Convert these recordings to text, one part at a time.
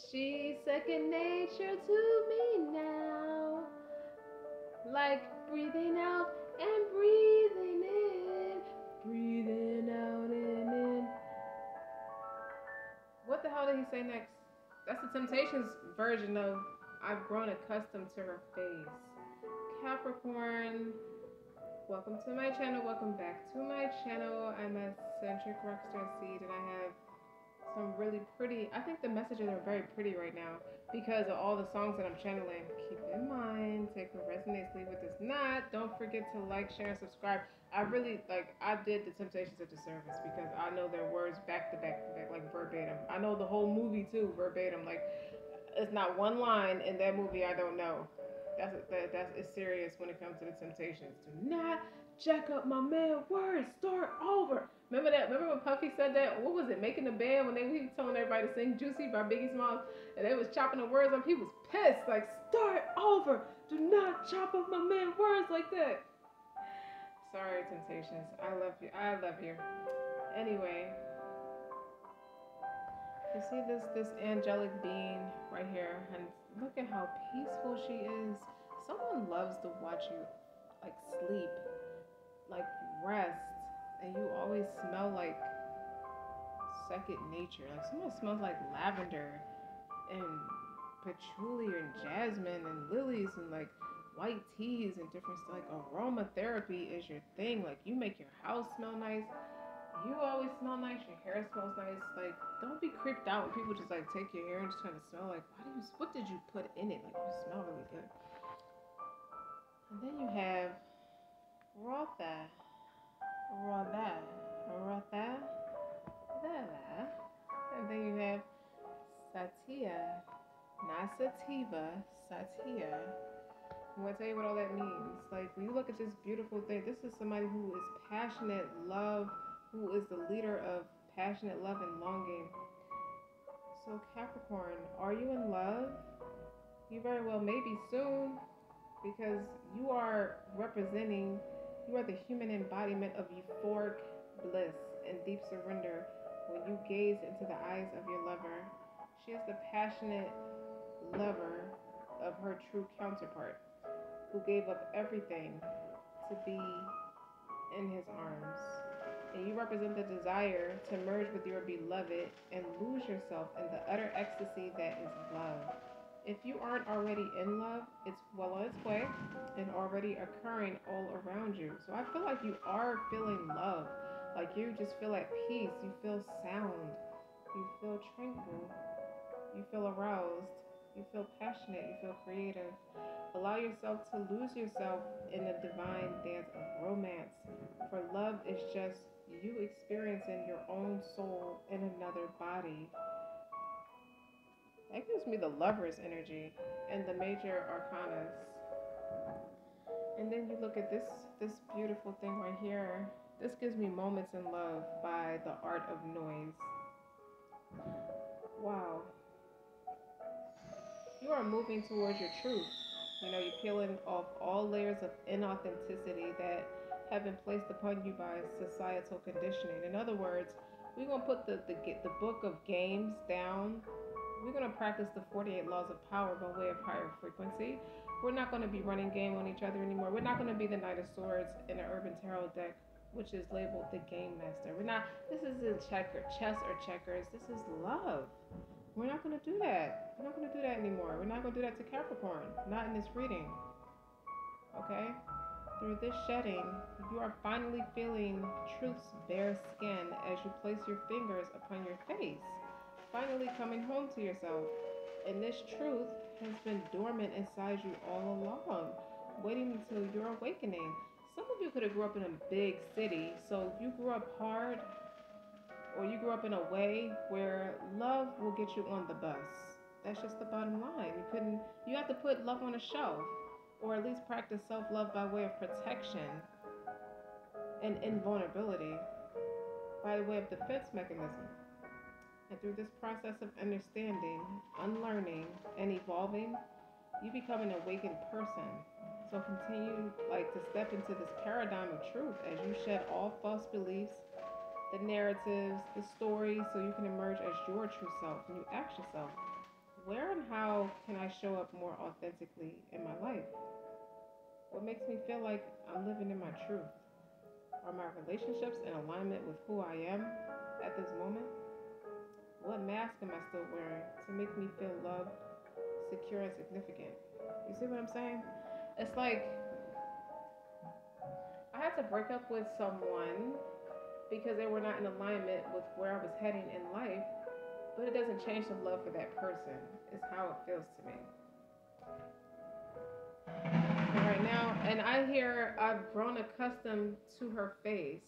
She's second nature to me now. Like breathing out and breathing in. Breathing out and in. What the hell did he say next? That's the Temptations version of I've grown accustomed to her face. Capricorn, welcome to my channel. Welcome back to my channel. I'm Eccentric Rockstar Seed, and I have some really pretty, I think the messages are very pretty right now because of all the songs that I'm channeling. Keep in mind, take what resonates, leave what does not. Don't forget to like, share, and subscribe. I really, I did the Temptations a disservice because I know their words back to back to back, like verbatim. I know the whole movie too, verbatim. Like, it's not one line in that movie I don't know. It's serious when it comes to the Temptations. Do not jack up my man words. Start over. Remember that? Remember when Puffy said that? What was it? Making the band when they were telling everybody to sing "Juicy" by Biggie Smalls, and they was chopping the words up. He was pissed. Like, start over. Do not chop up my man words like that. Sorry, Temptations. I love you. I love you. Anyway, you see this angelic being right here, and look at how peaceful she is. Someone loves to watch you like sleep, like rest, and you always smell like second nature. Like someone smells like lavender and patchouli and jasmine and lilies and like white teas and different stuff. Like aromatherapy is your thing. Like you make your house smell nice. You always smell nice. Your hair smells nice. Like don't be creeped out when people just like take your hair and just kind of smell like what did you put in it? Like you smell really good. And then you have Rotha, Rotha, Rotha, Rotha. And then you have Satya, not Sativa, Satya. I'm going to tell you what all that means. Like, when you look at this beautiful thing, this is somebody who is passionate love, who is the leader of passionate love and longing. So, Capricorn, are you in love? You very well may be soon, because you are the human embodiment of euphoric bliss and deep surrender when you gaze into the eyes of your lover. She is the passionate lover of her true counterpart, who gave up everything to be in his arms. And you represent the desire to merge with your beloved and lose yourself in the utter ecstasy that is love. If you aren't already in love, it's well on its way and already occurring all around you. So I feel like you are feeling love. Like you just feel at peace. You feel sound. You feel tranquil. You feel aroused. You feel passionate. You feel creative. Allow yourself to lose yourself in the divine dance of romance. For love is just you experiencing your own soul in another body. That gives me the Lover's energy and the major arcanas. And then you look at this beautiful thing right here. This gives me Moments in Love by The Art of Noise. Wow. You are moving towards your truth. You know, you're peeling off all layers of inauthenticity that have been placed upon you by societal conditioning. In other words, we're going to put the book of games down. We're going to practice the 48 laws of power by way of higher frequency. We're not going to be running game on each other anymore. We're not going to be the Knight of Swords in an Urban Tarot deck, which is labeled the Game Master. This isn't chess or checkers. This is love. We're not going to do that. We're not going to do that anymore. We're not going to do that to Capricorn. Not in this reading. Okay? Through this shedding, you are finally feeling truth's bare skin as you place your fingers upon your face. Finally coming home to yourself. And this truth has been dormant inside you all along, waiting until your awakening. Some of you could have grew up in a big city, so if you grew up hard or you grew up in a way where love will get you on the bus. That's just the bottom line. You have to put love on a shelf, or at least practice self-love by way of protection and invulnerability, by way of defense mechanism. And through this process of understanding, unlearning, and evolving, you become an awakened person. So continue to step into this paradigm of truth as you shed all false beliefs, the narratives, the stories, so you can emerge as your true self. And you ask yourself, Where and how can I show up more authentically in my life? What makes me feel like I'm living in my truth? Are my relationships in alignment with who I am at this moment? What mask am I still wearing to make me feel loved, secure, and significant? You see what I'm saying? It's like I had to break up with someone because they were not in alignment with where I was heading in life, but it doesn't change the love for that person. It's how it feels to me. And right now, and I hear I've grown accustomed to her face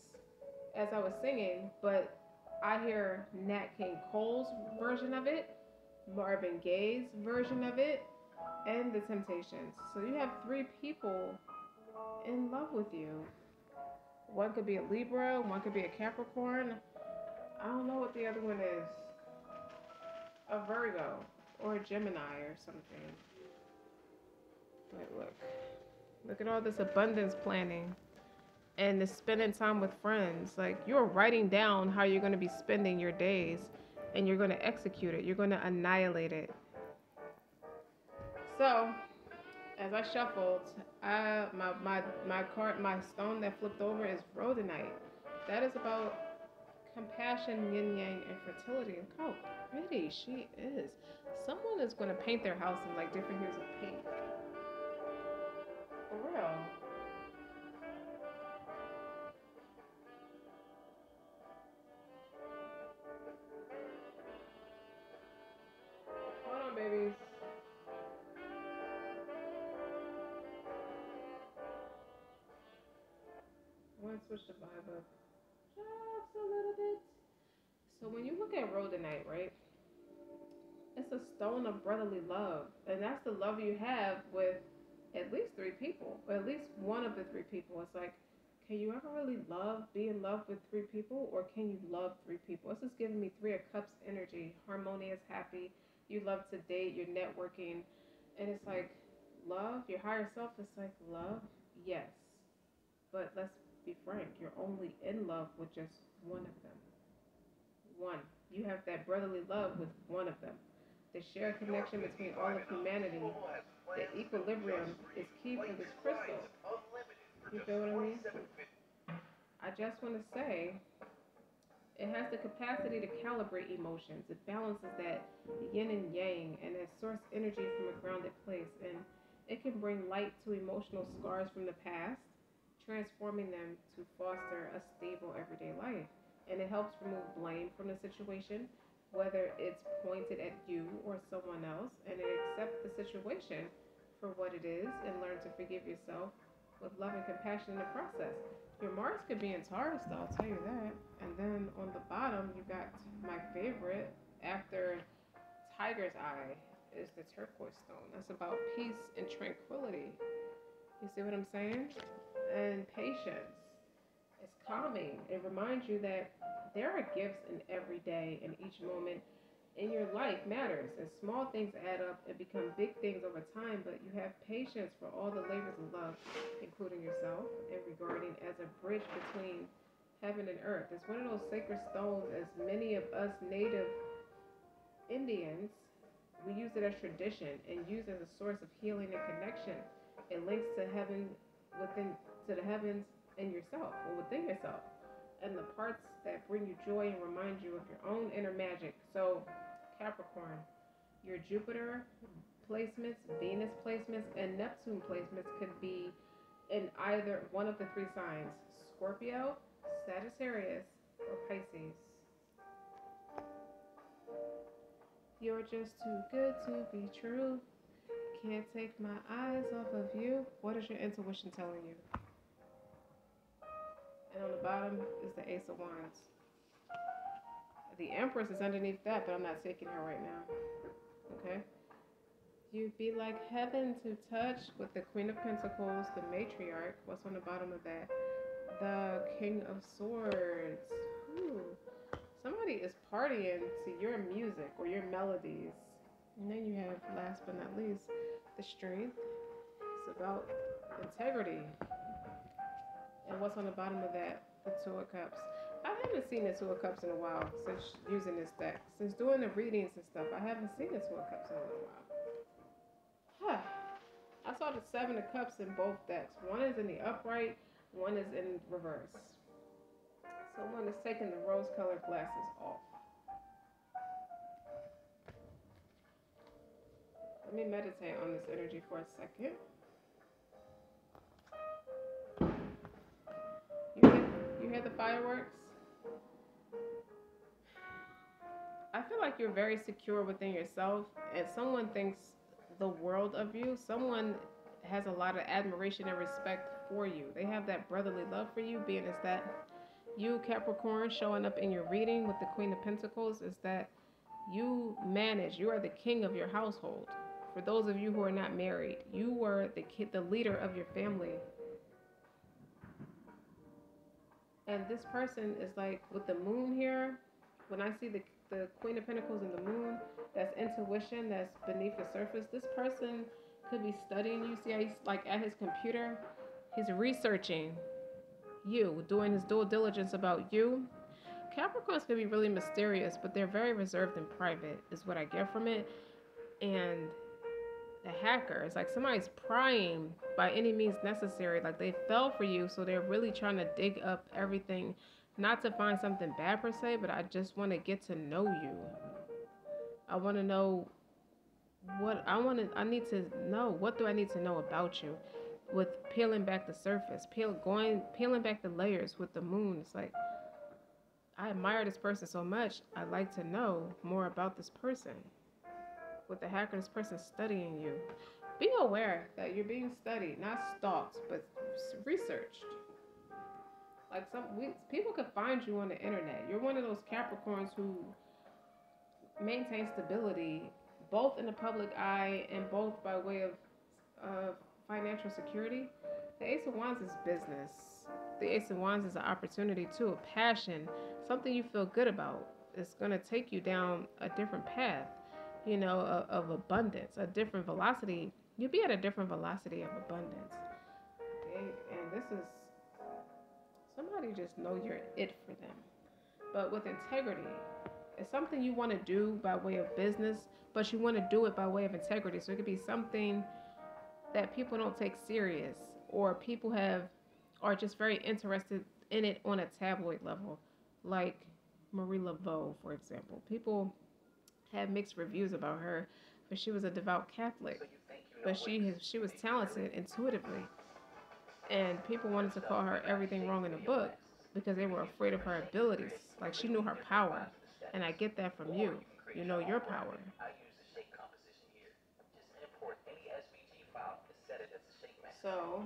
as I was singing, but I hear Nat King Cole's version of it, Marvin Gaye's version of it, and The Temptations. So you have three people in love with you. One could be a Libra, one could be a Capricorn. I don't know what the other one is. A Virgo or a Gemini or something. Wait, look. Look at all this abundance planning and the spending time with friends. Like you're writing down how you're going to be spending your days and you're going to execute it. You're going to annihilate it. So, as I shuffled, my card, my stone that flipped over is rhodonite. That is about compassion, yin yang, and fertility. Look how pretty she is. Someone is going to paint their house in like different hues of pink. For real. Hold on, babies. I want to switch the vibe up just a little bit. So when you look at rhodonite, right, it's a stone of brotherly love, and that's the love you have with at least three people, or at least one of the three people. It's like, can you ever really be in love with three people, or can you love three people? This is giving me Three of Cups energy, harmonious, happy. You love to date, you're networking, and it's like love, your higher self is like love, yes, but let's be frank, you're only in love with just one of them. One. You have that brotherly love with one of them. The shared connection between all of humanity, the equilibrium is key for this crystal. You feel what I mean? I just want to say it has the capacity to calibrate emotions. It balances that yin and yang and that source energy from a grounded place. And it can bring light to emotional scars from the past, transforming them to foster a stable everyday life. And it helps remove blame from the situation, whether it's pointed at you or someone else. And it accepts the situation for what it is and learn to forgive yourself with love and compassion in the process. Your Mars could be in Taurus, though, I'll tell you that. And then on the bottom, you got my favorite after Tiger's Eye is the turquoise stone. That's about peace and tranquility. You see what I'm saying? And patience. It's calming. It reminds you that there are gifts in every day and each moment in your life matters. And small things add up and become big things over time, but you have patience for all the labors of love, including yourself, and regarding as a bridge between heaven and earth. It's one of those sacred stones, as many of us native Indians, we use it as tradition and use it as a source of healing and connection. It links to heaven within to the heavens in yourself or within yourself. And the parts that bring you joy and remind you of your own inner magic. So, Capricorn, your Jupiter placements, Venus placements, and Neptune placements could be in either one of the three signs: Scorpio, Sagittarius, or Pisces. You're just too good to be true. Can't take my eyes off of you. What is your intuition telling you? And on the bottom is the Ace of Wands. The Empress is underneath that, but I'm not taking her right now. Okay? You'd be like heaven to touch with the Queen of Pentacles, the Matriarch. What's on the bottom of that? The King of Swords. Ooh. Somebody is partying to your music or your melodies. And then you have, last but not least, the Strength. It's about integrity. And what's on the bottom of that? The Two of Cups. I I haven't seen the Two of Cups in a while since using this deck. Since doing the readings and stuff, I haven't seen the Two of Cups in a little while. I saw the Seven of Cups in both decks. One is in the upright, one is in reverse. Someone is taking the rose-colored glasses off. Let me meditate on this energy for a second. You hear the fireworks? I feel like you're very secure within yourself, and someone thinks the world of you. Someone has a lot of admiration and respect for you. They have that brotherly love for you, being as that you, Capricorn, showing up in your reading with the Queen of Pentacles, is that you are the king of your household. For those of you who are not married, you were the leader of your family. And this person is like, with the moon here, when I see the Queen of Pentacles and the moon, that's intuition, that's beneath the surface. This person could be studying you. See how he's like at his computer? He's researching you, doing his due diligence about you. Capricorns can be really mysterious, but they're very reserved and private, is what I get from it. And the hacker, it's like somebody's prying by any means necessary. Like they fell for you, so they're really trying to dig up everything. Not to find something bad per se, but I just want to get to know you. I want to know I need to know, what do I need to know about you? With peeling back the surface, peeling back the layers with the moon. It's like, I admire this person so much. I'd like to know more about this person. With the hacker, this person studying you. Be aware that you're being studied, not stalked, but researched. Like people can find you on the internet. You're one of those Capricorns who maintain stability, both in the public eye and both by way of financial security. The Ace of Wands is business. The Ace of Wands is an opportunity too, a passion, something you feel good about. It's going to take you down a different path, of abundance, a different velocity. You'll be at a different velocity of abundance. Okay? And this is, somebody just know you're it for them. But with integrity, it's something you want to do by way of business, but you want to do it by way of integrity. So it could be something that people don't take serious, or people are just very interested in it on a tabloid level, like Marie Laveau, for example. People have mixed reviews about her, but she was a devout Catholic, but she was talented intuitively, and people wanted to call her everything wrong in the book because they were afraid of her abilities. Like, she knew her power, and I get that from you. You know your power. So,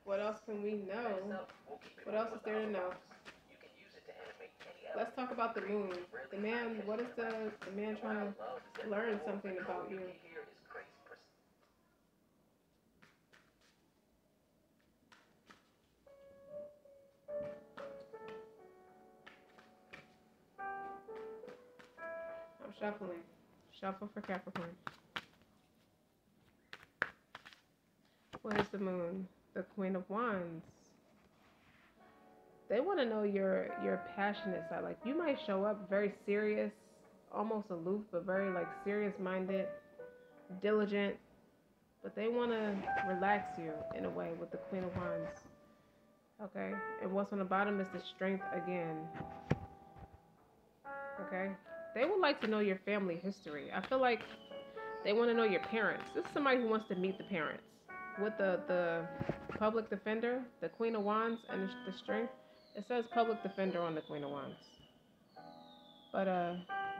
what else can we know? What else is there to know? Let's talk about the moon. The man, what is the man trying to learn something about you? I'm shuffling. Shuffle for Capricorn. What is the moon? The Queen of Wands. They want to know your passionate side. Like, you might show up very serious, almost aloof, but very like serious-minded, diligent. But they want to relax you in a way with the Queen of Wands. Okay? And what's on the bottom is the Strength again. Okay? They would like to know your family history. I feel like they want to know your parents. This is somebody who wants to meet the parents. With the public defender, the Queen of Wands, and the Strength, it says public defender on the Queen of Wands. But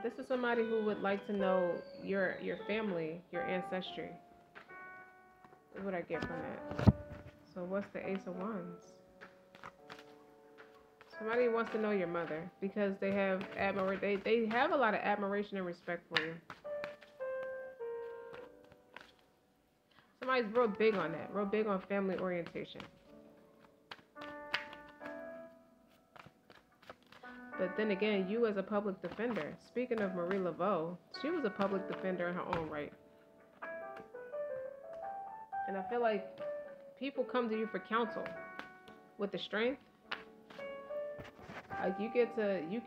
this is somebody who would like to know your family, your ancestry. Is what I get from that. So what's the Ace of Wands? Somebody wants to know your mother because they have they have a lot of admiration and respect for you. Somebody's real big on that, real big on family orientation. But then again, you as a public defender, speaking of Marie Laveau, she was a public defender in her own right. And I feel like people come to you for counsel. With the Strength, Like you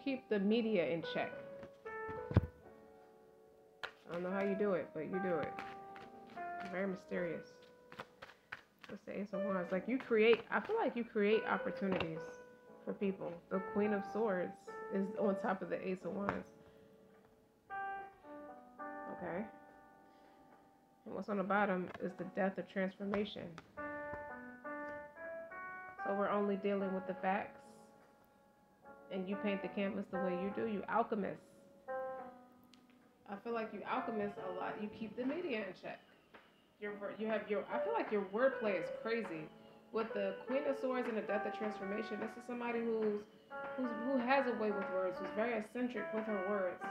keep the media in check. I don't know how you do it, but you do it. Very mysterious. What's the Ace of Wands? Like I feel like you create opportunities for people. The Queen of Swords is on top of the Ace of Wands. Okay. And what's on the bottom is the Death of Transformation. So we're only dealing with the facts. And you paint the canvas the way you do. You alchemist. I feel like you alchemist a lot. You keep the media in check. I feel like your wordplay is crazy. With the Queen of Swords and the Death of Transformation, this is somebody who has a way with words, who's very eccentric with her words.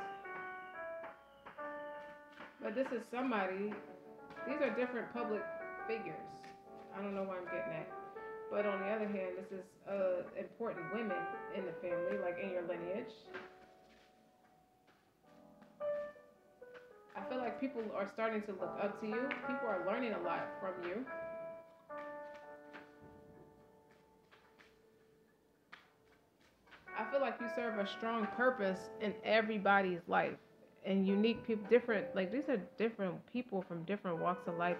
But this is somebody. These are different public figures. I don't know why I'm getting at. But on the other hand, this is important women in the family, like in your lineage. I feel like people are starting to look up to you. People are learning a lot from you. I feel like you serve a strong purpose in everybody's life. And unique people, these are different people from different walks of life.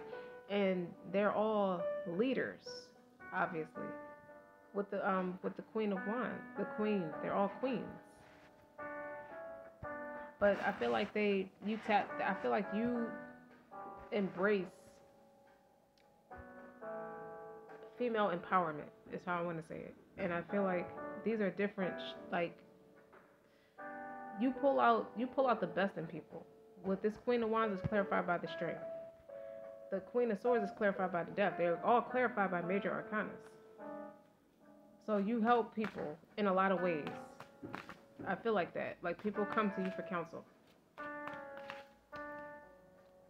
And they're all leaders, obviously. With the Queen of Wands, they're all queens. But I feel like I feel like you embrace female empowerment is how I want to say it. And I feel like these are different, like, you pull out the best in people. With this Queen of Wands is clarified by the strength. The Queen of Swords is clarified by the Death. They're all clarified by major arcanas. So you help people in a lot of ways. I feel like that. Like, people come to you for counsel.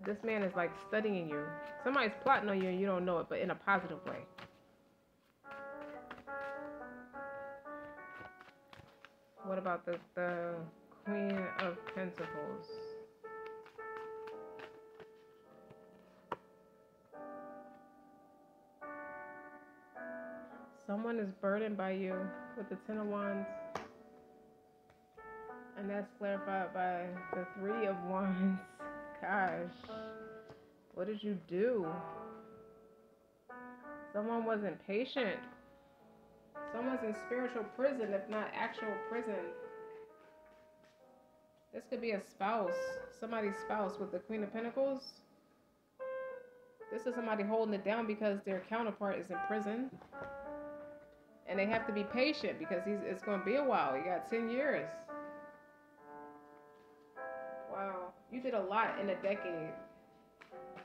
This man is like studying you. Somebody's plotting on you and you don't know it, but in a positive way. What about the Queen of Pentacles? Someone is burdened by you with the Ten of Wands. And that's clarified by the Three of Wands. Gosh. What did you do? Someone wasn't patient. Someone's in spiritual prison, if not actual prison. This could be a spouse. Somebody's spouse with the Queen of Pentacles. This is somebody holding it down because their counterpart is in prison. And they have to be patient because it's going to be a while. You got 10 years. Wow. You did a lot in a decade.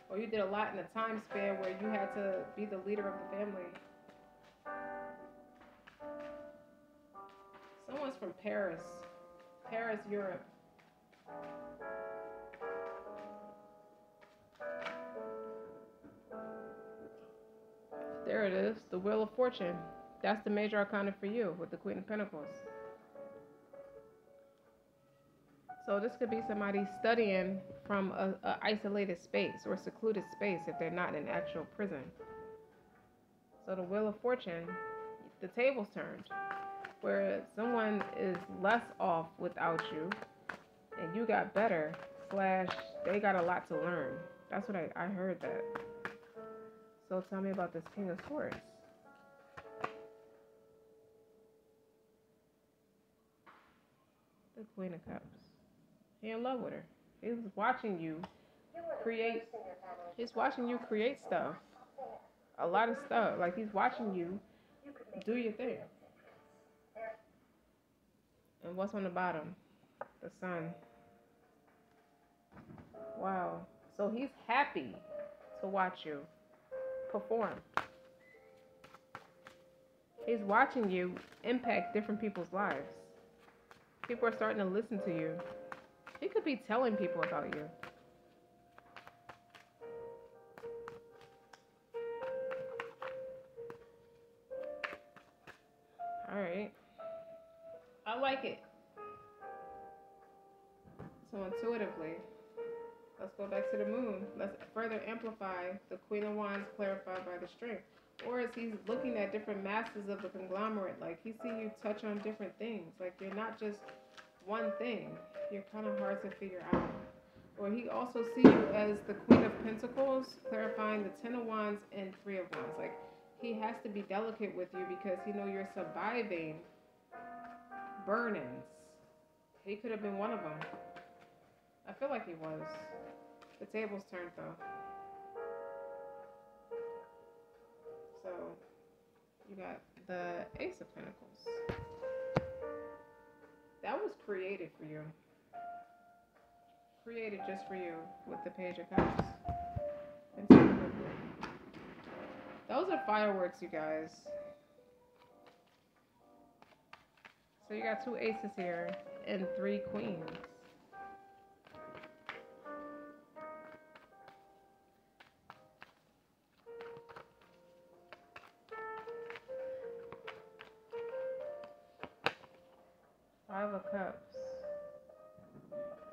Or you did a lot in a time span where you had to be the leader of the family. Someone's from Paris. Paris, Europe. There it is. The Wheel of Fortune. That's the major arcana for you with the Queen of Pentacles. So this could be somebody studying from a isolated space or secluded space if they're not in actual prison. So the Wheel of Fortune, the table's turned, where someone is less off without you and you got better, / they got a lot to learn. That's what I heard that. So tell me about this King of Swords. The Queen of Cups. He in love with her. He's watching you create. He's watching you create stuff. A lot of stuff. Like, he's watching you do your thing. And what's on the bottom? The Sun. Wow. So he's happy to watch you perform. He's watching you impact different people's lives. People are starting to listen to you. He could be telling people about you. All right. I like it. So intuitively, let's go back to the Moon. Let's further amplify the Queen of Wands clarified by the strength. Or is he looking at different masters of the conglomerate? Like he see you touch on different things. Like you're not just one thing. You're kind of hard to figure out. Or he also see you as the Queen of Pentacles, clarifying the Ten of Wands and Three of Wands. Like he has to be delicate with you because he know you're surviving burn-ins. He could have been one of them. I feel like he was. The table's turned though. So you got the Ace of Pentacles. That was created for you. Created just for you with the Page of Cups. Those are fireworks, you guys. So you got 2 aces here and 3 queens. Five of Cups.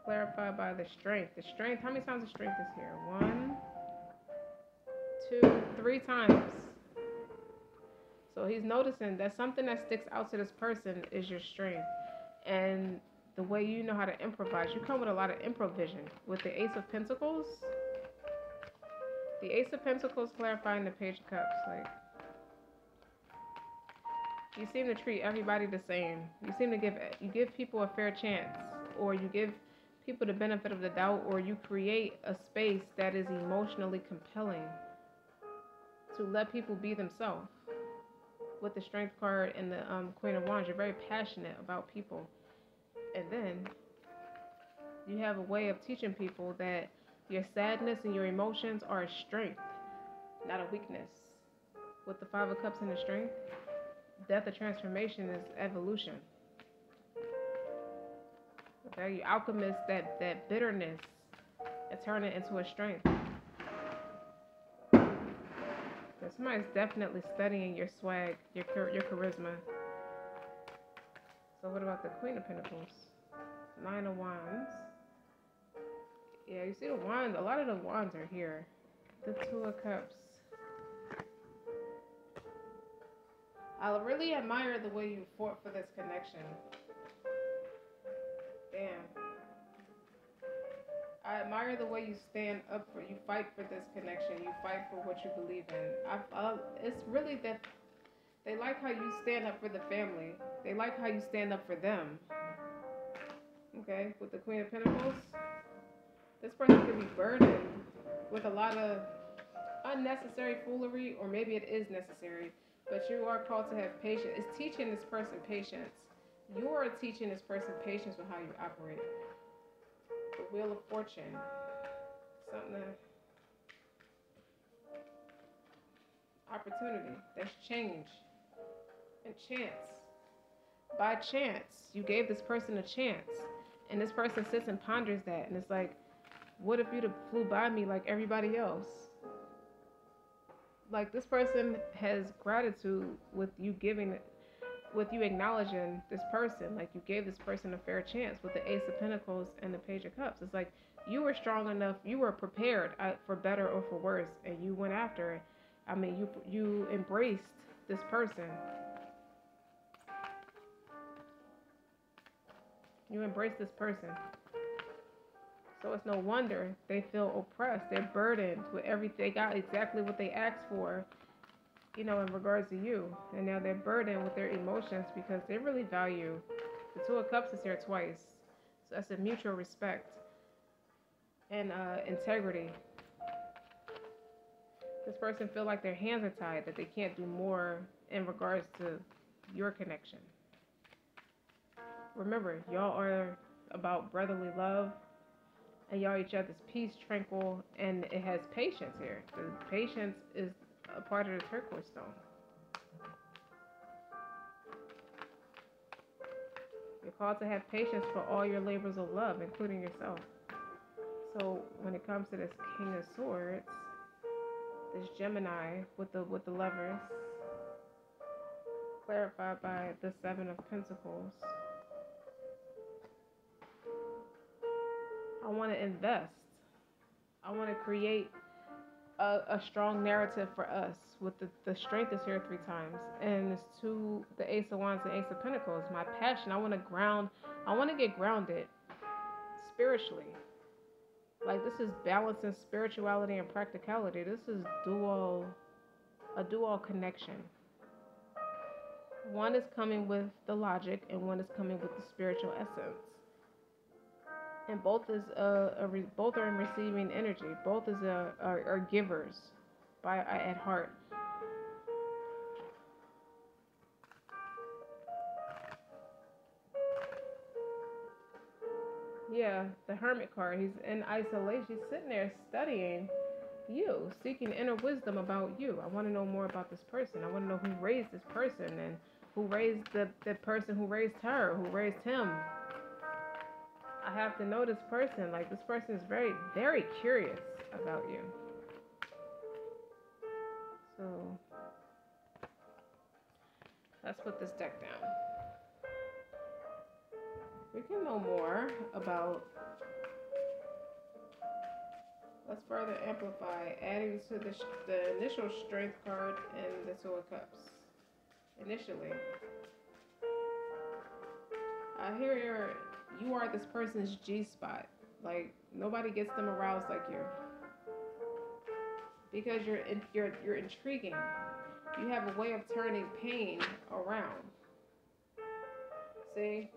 Clarified by the Strength. The Strength, how many times the Strength is here? 1, 2, 3 times. So he's noticing that something that sticks out to this person is your strength. And the way you know how to improvise. You come with a lot of improvisation. With the Ace of Pentacles. The Ace of Pentacles clarifying the Page of Cups. Like, you seem to treat everybody the same. You seem to give people a fair chance. Or you give people the benefit of the doubt. Or you create a space that is emotionally compelling. To let people be themselves. With the Strength card and the Queen of Wands, you're very passionate about people. And then you have a way of teaching people that your sadness and your emotions are a strength, not a weakness. With the Five of Cups and the Strength, death or transformation is evolution. Okay, you alchemist that bitterness and turn it into a strength. Somebody's definitely studying your swag, your charisma. So what about the Queen of Pentacles? 9 of Wands. Yeah, you see the wands. A lot of the wands are here. The 2 of Cups. I really admire the way you fought for this connection. Damn. I admire the way you stand up for, you fight for this connection. You fight for what you believe in. It's really that they like how you stand up for the family. They like how you stand up for them. Okay, with the Queen of Pentacles, this person could be burdened with a lot of unnecessary foolery, or maybe it is necessary, but you are called to have patience. It's teaching this person patience. You are teaching this person patience with how you operate. The Wheel of Fortune. Something that... Opportunity. That's change. And chance. By chance. You gave this person a chance. And this person sits and ponders that. And it's like, what if you'd have flew by me like everybody else? Like, this person has gratitude with you giving it, with you acknowledging this person. Like, you gave this person a fair chance with the Ace of Pentacles and the Page of Cups. It's like you were strong enough, you were prepared for better or for worse, and you went after it. I mean, you embraced this person. You embraced this person. So it's no wonder they feel oppressed. They're burdened with everything. They got exactly what they asked for, you know, in regards to you. And now they're burdened with their emotions because they really value. The 2 of Cups is here twice. So that's a mutual respect and integrity. This person feel like their hands are tied, that they can't do more in regards to your connection. Remember, y'all are about brotherly love. And y'all each other's peace, tranquil, and it has patience here. The patience is a part of the turquoise stone. You're called to have patience for all your labors of love, including yourself. So when it comes to this King of Swords, this Gemini with the Lovers, clarified by the 7 of Pentacles. I want to invest. I want to create a strong narrative for us. With the strength is here 3 times, and it's to the Ace of Wands and Ace of Pentacles. My passion. I want to get grounded spiritually. Like, this is balancing spirituality and practicality. This is a dual connection. One is coming with the logic, and one is coming with the spiritual essence. And both is both are in receiving energy. Both is are givers at heart. Yeah, the Hermit card. He's in isolation. He's sitting there studying you, seeking inner wisdom about you. I want to know more about this person. I want to know who raised this person, and who raised the person who raised her, who raised him. I have to know this person. Like, this person is very, very curious about you. So let's put this deck down. We can know more about. Let's further amplify, adding to the initial Strength card and the Two of Cups. Initially, I hear you are this person's G-spot. Like, nobody gets them aroused like you, because you're intriguing. You have a way of turning pain around. See,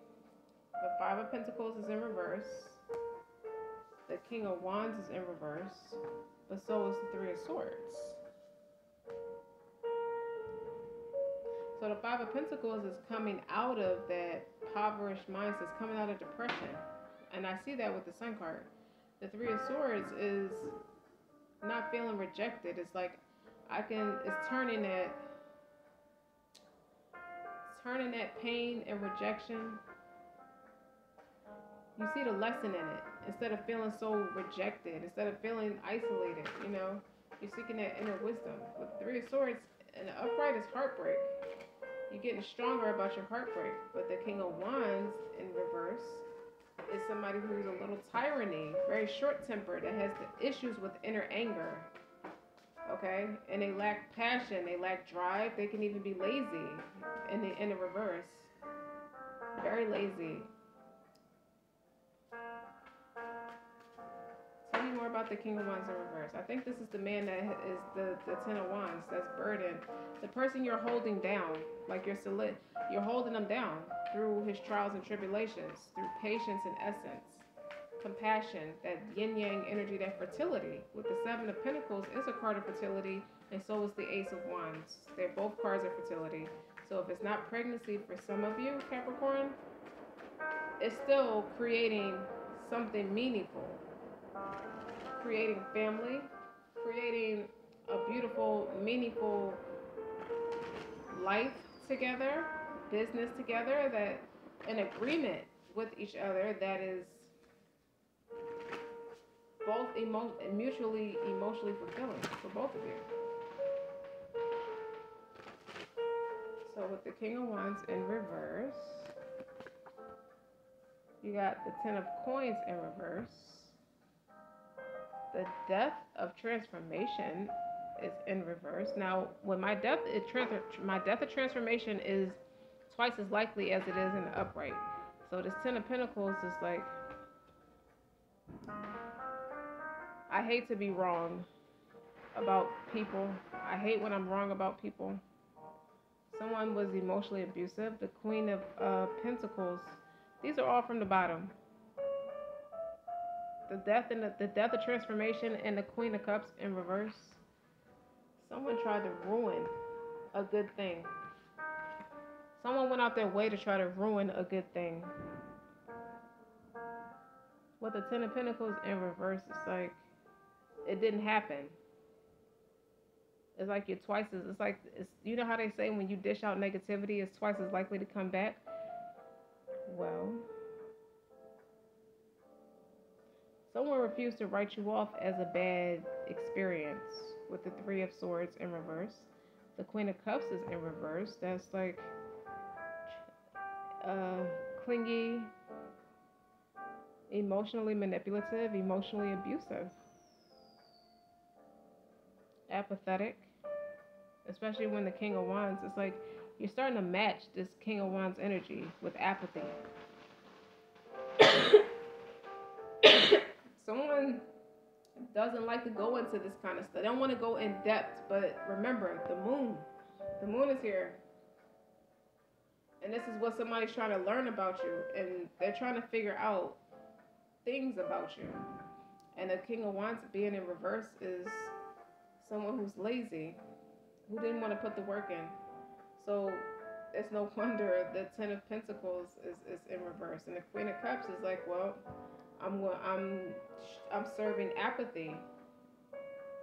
the Five of Pentacles is in reverse. The King of Wands is in reverse, but so is the Three of Swords. So the Five of Pentacles is coming out of that impoverished mindset, it's coming out of depression. And I see that with the Sun card. The Three of Swords is not feeling rejected. It's like, it's turning that pain and rejection. You see the lesson in it. Instead of feeling so rejected, instead of feeling isolated, you're seeking that inner wisdom. With the Three of Swords, and the upright is heartbreak. You're getting stronger about your heartbreak. But the King of Wands in reverse is somebody who's a little tyranny, very short-tempered, that has the issues with inner anger. Okay? And they lack passion, they lack drive, they can even be lazy in the reverse. Very lazy. Tell me more about the King of Wands in reverse. I think this is the man that is the Ten of Wands, that's burdened. The person you're holding down, like you're holding them down through his trials and tribulations, through patience and essence, compassion, that yin-yang energy, that fertility. With the Seven of Pentacles is a card of fertility, and so is the Ace of Wands. They're both cards of fertility. So if it's not pregnancy for some of you, Capricorn, it's still creating something meaningful. Creating family, creating a beautiful, meaningful life together, business together, that an agreement with each other that is both mutually emotionally fulfilling for both of you. So with the King of Wands in reverse, you got the Ten of Coins in reverse. The Death of Transformation is in reverse. Now, when my death of transformation is twice as likely as it is in the upright. So this Ten of Pentacles is like, I hate to be wrong about people. I hate when I'm wrong about people. Someone was emotionally abusive. The Queen of Pentacles. These are all from the bottom. The death of transformation and the Queen of Cups in reverse. Someone tried to ruin a good thing. Someone went out their way to try to ruin a good thing. With the Ten of Pentacles in reverse, it's like it didn't happen. It's like you know how they say when you dish out negativity, it's twice as likely to come back? Well, someone refused to write you off as a bad experience with the Three of Swords in reverse. The Queen of Cups is in reverse. That's like clingy, emotionally manipulative, emotionally abusive. apathetic, especially when the King of Wands, it's like you're starting to match this King of Wands energy with apathy. Someone doesn't like to go into this kind of stuff. They don't want to go in depth, but remember, the moon is here. And this is what somebody's trying to learn about you. And they're trying to figure out things about you. And the King of Wands being in reverse is someone who's lazy, who didn't want to put the work in. So it's no wonder the Ten of Pentacles is in reverse. And the Queen of Cups is like, well, I'm serving apathy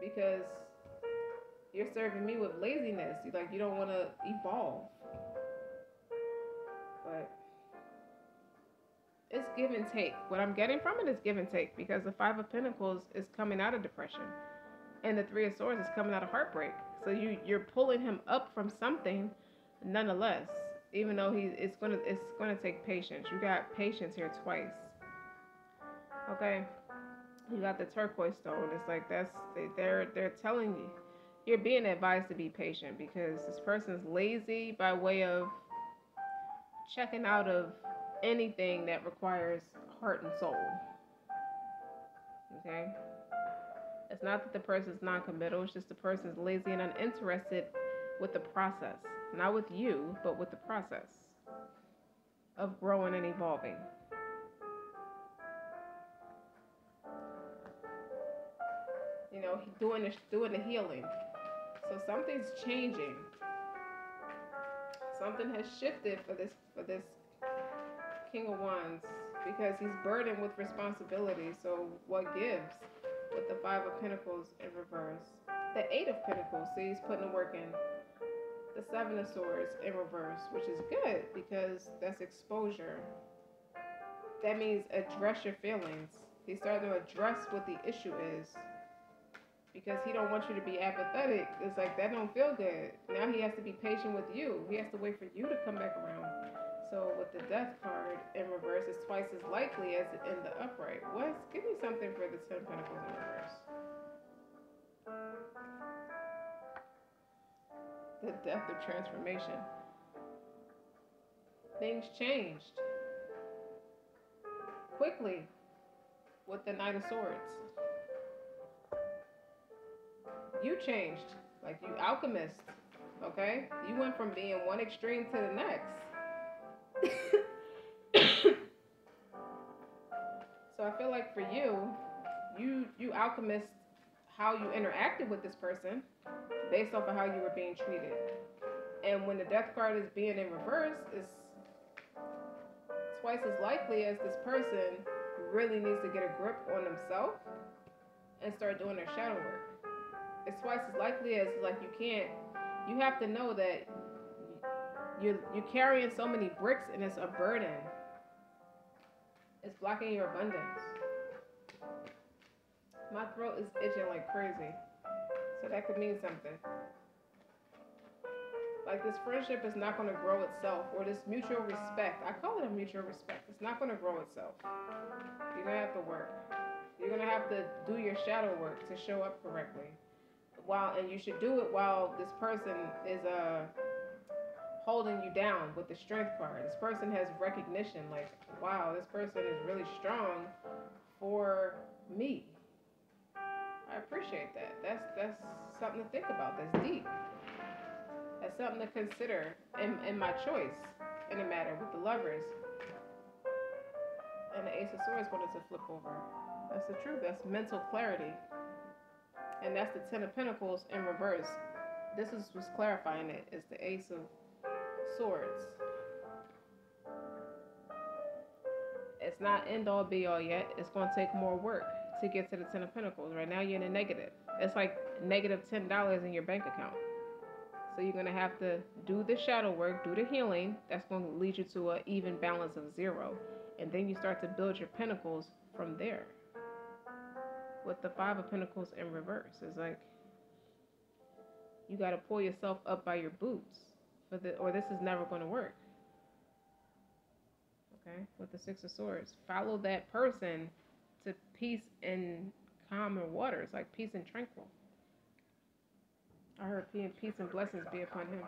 because you're serving me with laziness. You don't want to evolve. But it's give and take. What I'm getting from it is give and take, because the Five of Pentacles is coming out of depression, and the Three of Swords is coming out of heartbreak. So you're pulling him up from something, nonetheless. Even though it's gonna take patience. You got patience here twice. Okay, you got the turquoise stone. It's like they're telling you, you're being advised to be patient, because this person's lazy by way of checking out of anything that requires heart and soul. Okay, it's not that the person's non-committal. It's just the person's lazy and uninterested with the process, not with you, but with the process of growing and evolving. Doing the healing. So something's changing. Something has shifted for this King of Wands, because he's burdened with responsibility. So what gives with the Five of Pentacles in reverse? The Eight of Pentacles, see, he's putting the work in. The Seven of Swords in reverse, which is good because that's exposure. That means address your feelings. He's starting to address what the issue is, because he don't want you to be apathetic. It's like, that don't feel good. Now he has to be patient with you. He has to wait for you to come back around. So with the Death card in reverse, it's twice as likely as in the upright. Give me something for the Ten of Pentacles in reverse. The Death of transformation. Things changed quickly with the Knight of Swords. You changed, like you alchemist, okay? You went from being one extreme to the next. So I feel like for you alchemist how you interacted with this person based off of how you were being treated. And when the Death card is being in reverse, it's twice as likely as this person really needs to get a grip on themselves and start doing their shadow work. It's twice as likely as, like, you have to know that you're carrying so many bricks and it's a burden. It's blocking your abundance. My throat is itching like crazy. So that could mean something. Like, this friendship is not going to grow itself, or this mutual respect. I call it a mutual respect. It's not going to grow itself. You're going to have to work. You're going to have to do your shadow work to show up correctly. And you should do it while this person is holding you down with the Strength card. This person has recognition, like, wow, this person is really strong for me. I appreciate that. That's something to think about. That's deep. That's something to consider in my choice in the matter with the Lovers. And the Ace of Swords wanted to flip over. That's the truth. That's mental clarity. And that's the Ten of Pentacles in reverse. This is what's clarifying it. It's the Ace of Swords. It's not end all be all yet. It's going to take more work to get to the Ten of Pentacles. Right now you're in a negative. It's like negative $10 in your bank account. So you're going to have to do the shadow work, do the healing. That's going to lead you to an even balance of 0. And then you start to build your pentacles from there. With the Five of Pentacles in reverse, it's like you got to pull yourself up by your boots or this is never going to work. Okay, with the Six of Swords, follow that person to peace and calmer waters, like peace and tranquil. I heard peace and blessings be upon him.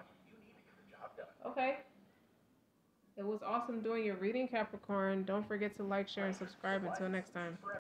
Okay. It was awesome doing your reading, Capricorn. Don't forget to like, share, and subscribe. Until next time.